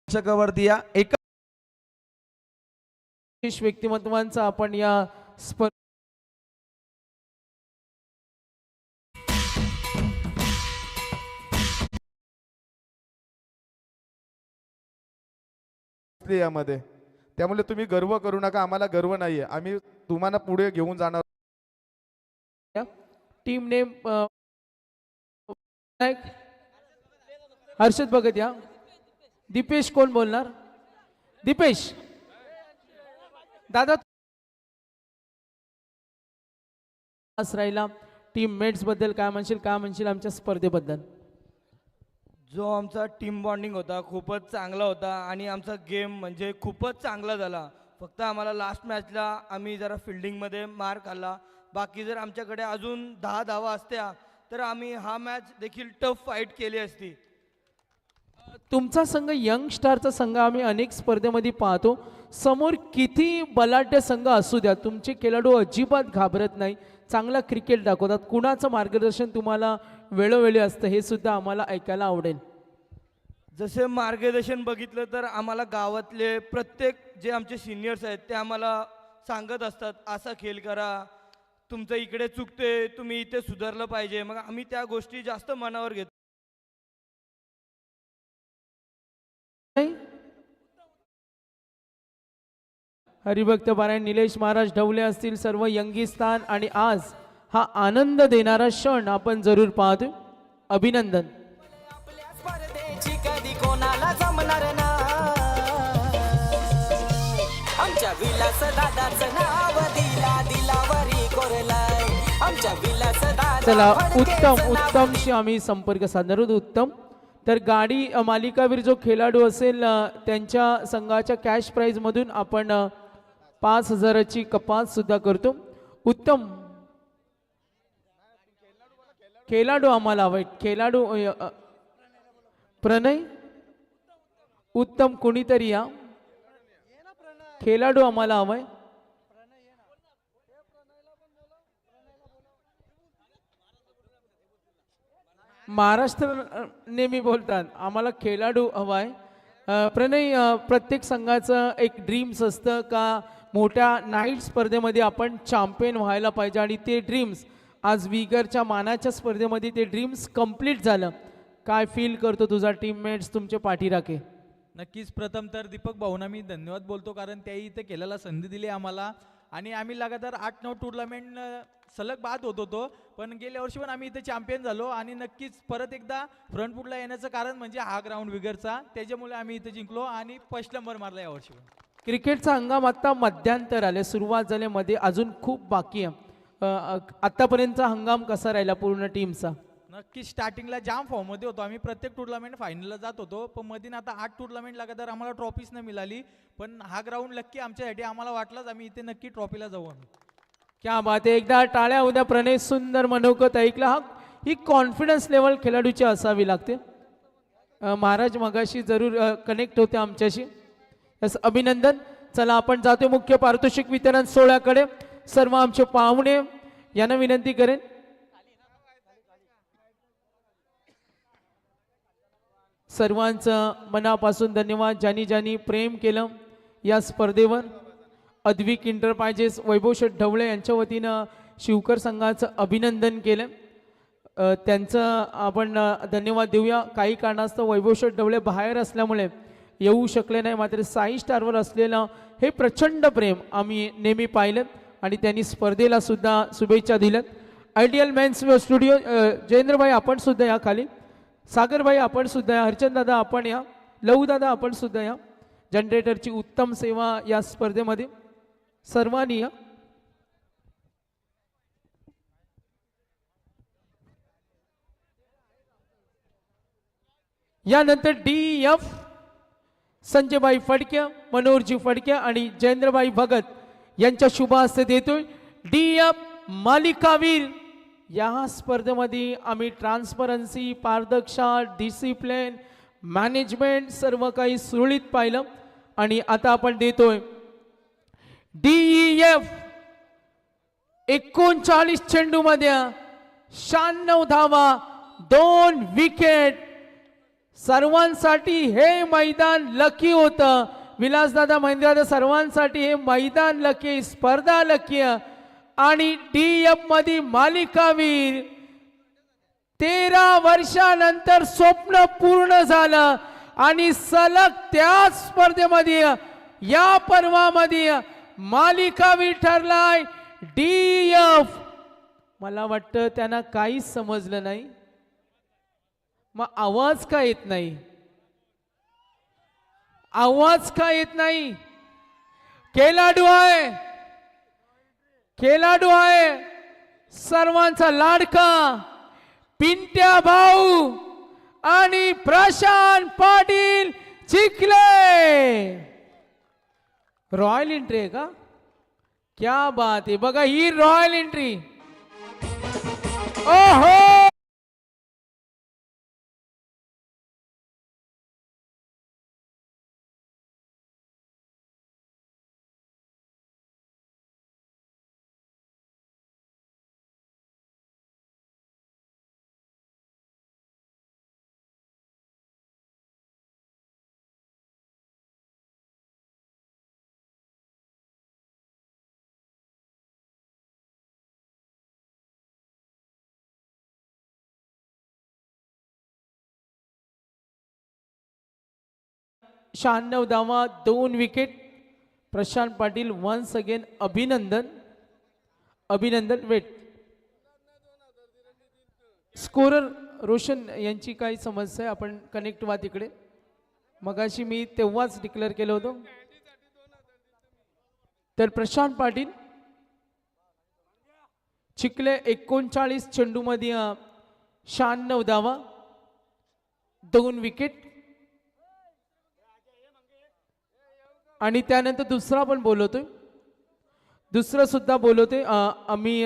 दर्शकावरती या एका व्यक्तिमत्वांचा आपण या यामध्ये त्यामुळे तुम्ही गर्व करू नका, आम्हाला गर्व नाहीये, आम्ही तुम्हाला पुढे घेऊन जाणार. टीम नेम हर्षद भगत या. दीपेश कोण बोलणार? दीपेश दादा राहिला. टीम मेट्स बद्दल काय म्हणशील आमच्या स्पर्धेबद्दल? जो आमचा टीम बॉन्डिंग होता खूपच चांगला होता आणि आमचा गेम म्हणजे खूपच चांगला झाला. फक्त आम्हाला लास्ट मॅचला आम्ही जरा फिल्डिंगमध्ये मार खाल्ला. बाकी जर आमच्याकडे अजून 10 धावा असत्या तर आम्ही हा मॅच देखील टफ फाईट केली असती. तुमचा संघ यंग स्टारचा संघ आम्ही अनेक स्पर्धेमध्ये पाहतो. समोर किती बलाढ्य संघ असू द्या, तुमचे खेळाडू अजिबात घाबरत नाही, चांगला क्रिकेट दाखवतात. कुणाचं मार्गदर्शन तुम्हाला वेळोवेळी असतं हे सुद्धा आम्हाला ऐकायला आवडेल. जसे मार्गदर्शन बघितलं तर आम्हाला गावातले प्रत्येक जे आमचे सिनियर्स आहेत ते आम्हाला सांगत असतात, असा खेळ करा, तुमचं इकडे चुकते, तुम्ही इथे सुधारलं पाहिजे. मग आम्ही त्या गोष्टी जास्त मनावर घेतो. हरिभक्त पारायण निलेश महाराज ढवले असतील, सर्व यंगिस्तान, आणि आज हा आनंद देणारा क्षण आपण जरूर पाहतो. अभिनंदन. कधी कोणाला जमणार ना, आमच्या विलास दादाचं नाव दिलावरी कोरलाय. आमच्या विलास दादा चला उत्तमशी आम्ही संपर्क साधणार आहोत. उत्तम तर गाडी मालिकावीर जो खेळाडू असेल त्यांच्या संघाच्या कॅश प्राइज मधून आपण 5,000ची कपात सुद्धा करतो. उत्तम खेळाडू आम्हाला हवाय. खेळाडू प्रणय उत्तम कोणीतरी या. खेळाडू आम्हाला हवाय. महाराष्ट्र नेहमी बोलतात, आम्हाला खेळाडू हवाय. प्रणय, प्रत्येक संघाचं एक ड्रीम्स असतं का मोठ्या नाईट स्पर्धेमध्ये आपण चॅम्पियन व्हायला पाहिजे, आणि ते ड्रीम्स आज विगरच्या मानाच्या स्पर्धेमध्ये ते ड्रीम्स कंप्लीट झालं. काय फील करतो तुझा टीममेट्स तुमचे पाठीराखे? नक्कीच प्रथम तर दीपक भाऊंना मी धन्यवाद बोलतो, कारण त्याही इथे केलेला संधी दिली आम्हाला. आणि आम्ही लगातार 8-9 टुर्नामेंट सलग बाद होत होतो, पण गेल्या वर्षी पण आम्ही इथे चॅम्पियन झालो. आणि नक्कीच परत एकदा फ्रंटफुटला येण्याचं कारण म्हणजे हा ग्राउंड विगरचा, त्याच्यामुळे आम्ही इथे जिंकलो आणि फर्स्ट नंबर मारला यावर्षी. क्रिकेटचा हंगाम आता मध्यांतर आले, सुरुवात झाल्यामध्ये अजून खूप बाकी आहे. आतापर्यंतचा हंगाम कसा राहिला पूर्ण टीमचा? नक्की स्टार्टिंगला जाम फॉर्ममध्ये होतो आम्ही, प्रत्येक टुर्नामेंट फायनलला जात होतो, पण मधीन आता 8 टुर्नामेंट लगातार आम्हाला ट्रॉफीच नाही मिळाली. पण हा ग्राउंड लक्की आमच्यासाठी, आम्हाला वाटलंच आम्ही इथे नक्की ट्रॉफीला जाऊ. आम्ही क्या बात आहे. एकदा टाळ्या उद्या. प्रणय सुंदर मनोगत ऐकला. ही कॉन्फिडन्स लेवल खेळाडूची असावी लागते. महाराज मगाशी जरूर कनेक्ट होते आमच्याशी. अभिनंदन. चला आपण जातो मुख्य पारितोषिक वितरण सोहळ्याकडे. सर्व आमचे पाहुणे यांना विनंती करेन, सर्वांचं मनापासून धन्यवाद ज्यांनी ज्यांनी प्रेम केलं या स्पर्धेवर. अद्विक इंटरप्राइजेस वैभव शेठ ढवळे यांच्या वतीनं शिवकर संघाचं अभिनंदन केलं. त्यांचं आपण धन्यवाद देऊया. काही कारणास्तव वैभव शेठ ढवळे बाहेर असल्यामुळे येऊ शकले नाही, मात्र साई स्टारवर असलेलं हे प्रचंड प्रेम आम्ही नेहमी पाहिलं आणि त्यांनी स्पर्धेला सुद्धा शुभेच्छा दिल्यात. आयडियल मेन्स स्टुडिओ जयेंद्रभाई आपण सुद्धा या खाली. सागरभाई आपण सुद्धा या. हरचंद दादा आपण या. लहू दादा आपण सुद्धा या. जनरेटरची उत्तम सेवा या स्पर्धेमध्ये सर्वांनी या. यानंतर DF संजयभाई फडके, मनोहरजी फडके आणि जयेंद्रभाई भगत यांच्या शुभ हस्ते देतोय. DF मालिकावीर. या स्पर्धेमध्ये आम्ही ट्रान्सपरन्सी, पारदर्शकता, डिसिप्लिन, मॅनेजमेंट सर्व काही सुरळीत पाहिलं. आणि आता आपण देतोय DEF 39 चेंडूमध्ये 96 धावा, 2 विकेट, सर्वांसाठी हे मैदान लकी होतं. विलासदादा महेंद्रदादा सर्वांसाठी हे मैदान लकी, स्पर्धा लकी. आणि DF मध्ये मालिकावीर 13 वर्षानंतर स्वप्न पूर्ण झालं आणि सलग त्याच स्पर्धेमध्ये या पर्वामध्ये मालिकावीर ठरलाय DF. मला वाटतं त्यांना काहीच समजलं नाही. मग आवाज का येत नाही? आवाज का येत नाही? खेळाडू आहे, खेळाडू आहे, सर्वांचा लाडका पिंट्या भाऊ आणि प्रशांत पाटील चिखले. रॉयल एंट्री आहे का? क्या बात आहे. बघा ही रॉयल एंट्री. ओहो, शहाण्णव धावा, 2 wicket. Prashant Patil once again अभिनंदन, अभिनंदन. वेट, स्कोरर रोशन यांची काही समस्या आहे, आपण कनेक्ट व्हा तिकडे. मगाशी मी तेव्हाच डिक्लेअर केलं होतं. तर प्रशांत पाटील चिखले 39 चेंडूमध्ये 96 धावा, 2 विकेट. आणि त्यानंतर दुसरा पण बोलवतोय, दुसरं सुद्धा बोलवतोय. आम्ही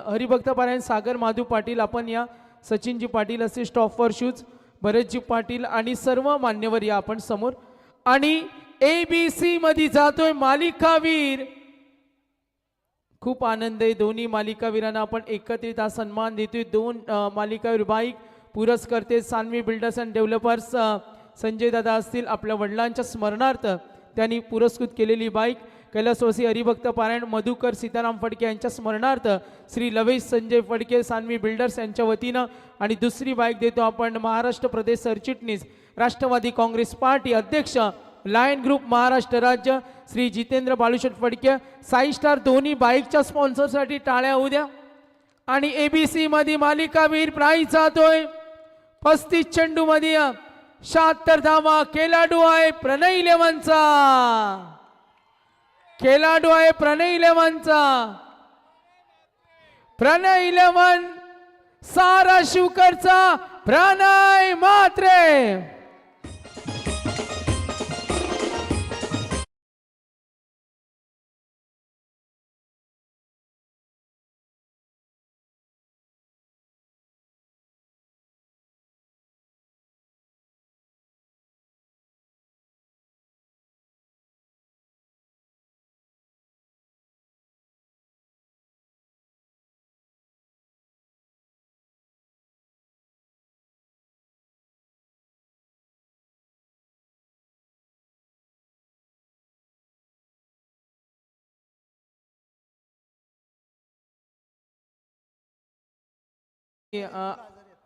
हरिभक्त पारायण सागर माधू पाटील, आपण या. सचिनजी पाटील असे stop for shoes, Bharatji Patil आणि सर्व मान्यवर या आपण समोर. आणि ABC मध्ये जातोय मालिकावीर. खूप आनंद आहे. दोन्ही मालिकावीरांना आपण एकत्रित हा सन्मान देतोय. 2 मालिकावीर बाईक पुरस्कर्ते Sanvi builders and developers Sanjay दादा असतील. आपल्या वडिलांच्या स्मरणार्थ त्यांनी पुरस्कृत केलेली बाईक. कैलासवासी हरिभक्त पारायण मधुकर सीताराम फडके यांच्या स्मरणार्थ श्री लवेश संजय फडके सान्वी बिल्डर्स यांच्या वतीनं. आणि दुसरी बाईक देतो आपण महाराष्ट्र प्रदेश सरचिटणीस राष्ट्रवादी काँग्रेस पार्टी अध्यक्ष लायन ग्रुप महाराष्ट्र राज्य श्री जितेंद्र बाळूशेठ फडके. साई स्टार दोन्ही बाईकच्या स्पॉन्सरसाठी टाळ्या होऊ द्या. आणि ABC मध्ये मालिकावीर प्राईज जातोय 35 चेंडू मध्ये 76 धावा. खेळाडू आहे प्रणय इलेव्हनचा, खेळाडू आहे प्रणय इलेव्हनचा. प्रणय इलेव्हन सारा शिवकरचा प्रणय म्हात्रे.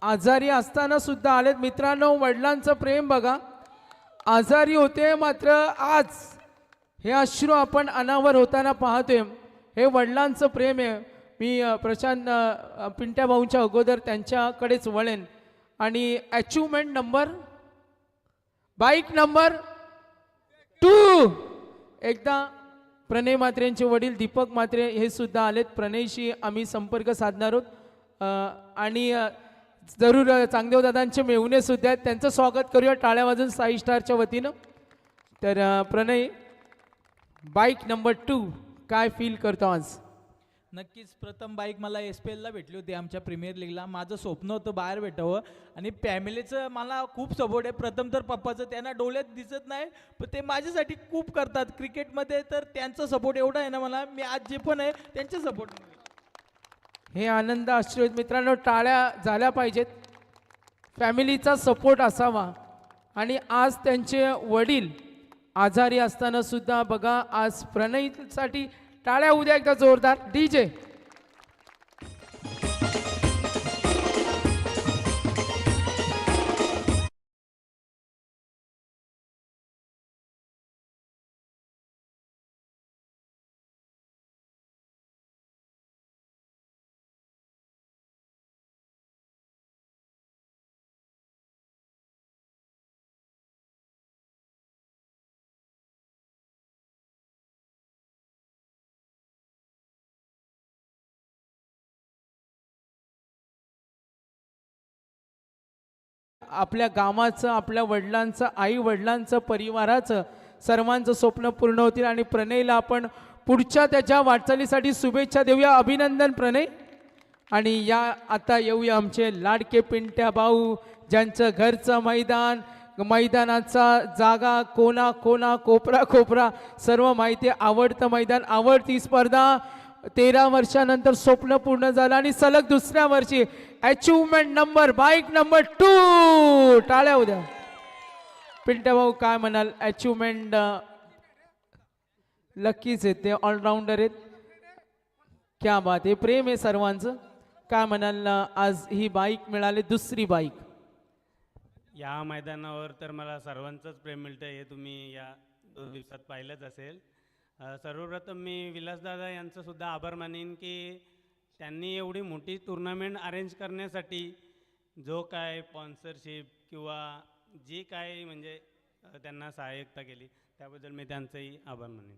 आजारी असताना सुद्धा आलेत मित्रांनो. वडिलांचं प्रेम बघा. आजारी होते मात्र आज हे अश्रू आपण अनावर होताना पाहतोय. हे वडिलांचं प्रेम आहे. मी प्रशांत पिंट्या भाऊंच्या अगोदर त्यांच्याकडेच वळेन. आणि अचिव्हमेंट नंबर बाईक नंबर 2 एकदा प्रणय म्हात्रेंचे वडील दीपक म्हात्रे हे सुद्धा आलेत. प्रणयशी आम्ही संपर्क साधणार आहोत. आणि जरूर चांगदेव दादांचे मेहुणे सुद्धा आहेत, त्यांचं स्वागत करूया टाळ्या वाजून साई स्टारच्या वतीनं. तर प्रणय, बाईक नंबर 2 काय फील करतो आज? नक्कीच प्रथम बाईक मला SPL ला भेटली होती आमच्या प्रीमियर लीगला. माझं स्वप्न होतं बाहेर भेटावं आणि फॅमिलीचं मला खूप सपोर्ट आहे. प्रथम तर पप्पाचं, त्यांना डोळ्यात दिसत नाही पण ते माझ्यासाठी खूप करतात क्रिकेटमध्ये. तर त्यांचा सपोर्ट एवढा आहे ना मला, मी आज जे पण आहे त्यांच्या सपोर्ट. हे आनंद आश्चर्य मित्रांनो, टाळ्या झाल्या पाहिजेत. फॅमिलीचा सपोर्ट असावा. आणि आज त्यांचे वडील आजारी असताना सुद्धा बघा आज प्रणयसाठी टाळ्या उद्या एकदा जोरदार डीजे. आपल्या गावाचं, आपल्या वडिलांचं, आई वडिलांचं, परिवाराचं सर्वांचं स्वप्न पूर्ण होतील आणि प्रणयला आपण पुढच्या त्याच्या वाटचालीसाठी शुभेच्छा देऊया. अभिनंदन प्रणय. आणि या आता येऊया आमचे लाडके पिंट्या भाऊ, ज्यांचं घरचं मैदान, मैदानाचा जागा, कोना कोना, कोपरा कोपरा सर्व माहिती, आवडतं मैदान, आवडती स्पर्धा. 13 वर्षानंतर स्वप्न पूर्ण झालं आणि सलग दुसऱ्या वर्षी अचिव्हमेंट नंबर बाईक नंबर 2. टाळ्या उद्या. पिंट्या भाऊ काय म्हणाल? अचिव्हमेंट लकीच आहेत ते, ऑलराऊंडर आहेत. क्या बात आहे, प्रेम आहे सर्वांचं. काय म्हणाल आज ही बाईक मिळाली, दुसरी बाईक? या मैदानावर तर मला सर्वांचंच प्रेम मिळतं, हे तुम्ही या 2 दिवसात पाहिलंच असेल. सर्वप्रथम मी विलासदादा यांचं सुद्धा आभार मानेन की त्यांनी एवढी मोठी टुर्नामेंट अरेंज करण्यासाठी जो काय स्पॉन्सरशिप किंवा जी काय म्हणजे त्यांना सहाय्यता केली त्याबद्दल मी त्यांचंही आभार मानेन.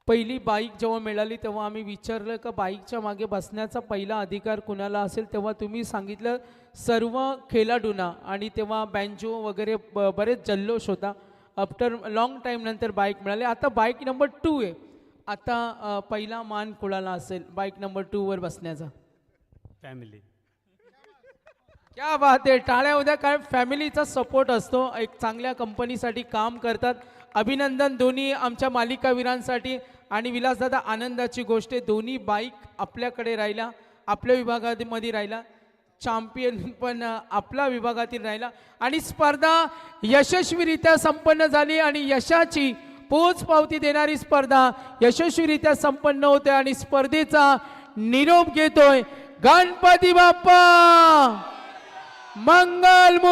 पहिली बाईक जेव्हा मिळाली तेव्हा आम्ही विचारलं का बाईकच्या मागे बसण्याचा पहिला अधिकार कुणाला असेल, तेव्हा तुम्ही सांगितलं सर्व खेळाडूंना. आणि तेव्हा बँजो वगैरे बरेच जल्लोष होता. आफ्टर लॉंग टाईम नंतर बाईक मिळाली. आता बाईक नंबर 2 आहे. आता पहिला मान कुणाला असेल बाईक नंबर 2 वर बसण्याचा? फॅमिली. क्या बात आहे, टाळ्या उद्या. काय फॅमिलीचा सपोर्ट असतो, एक चांगल्या कंपनीसाठी काम करतात. अभिनंदन दोन्ही आमच्या मालिकावीरांसाठी. आणि विलासदादा आनंदाची गोष्ट आहे, दोन्ही बाईक आपल्याकडे राहिला, आपल्या विभागामध्ये राहिला. चॅम्पियन पण आपला विभागातील राहिला आणि स्पर्धा यशस्वीरित्या संपन्न झाली आणि यशाची पोच पावती देणारी स्पर्धा यशस्वीरित्या संपन्न होते. आणि स्पर्धेचा निरोप घेतोय गणपती बाप्पा मंगल.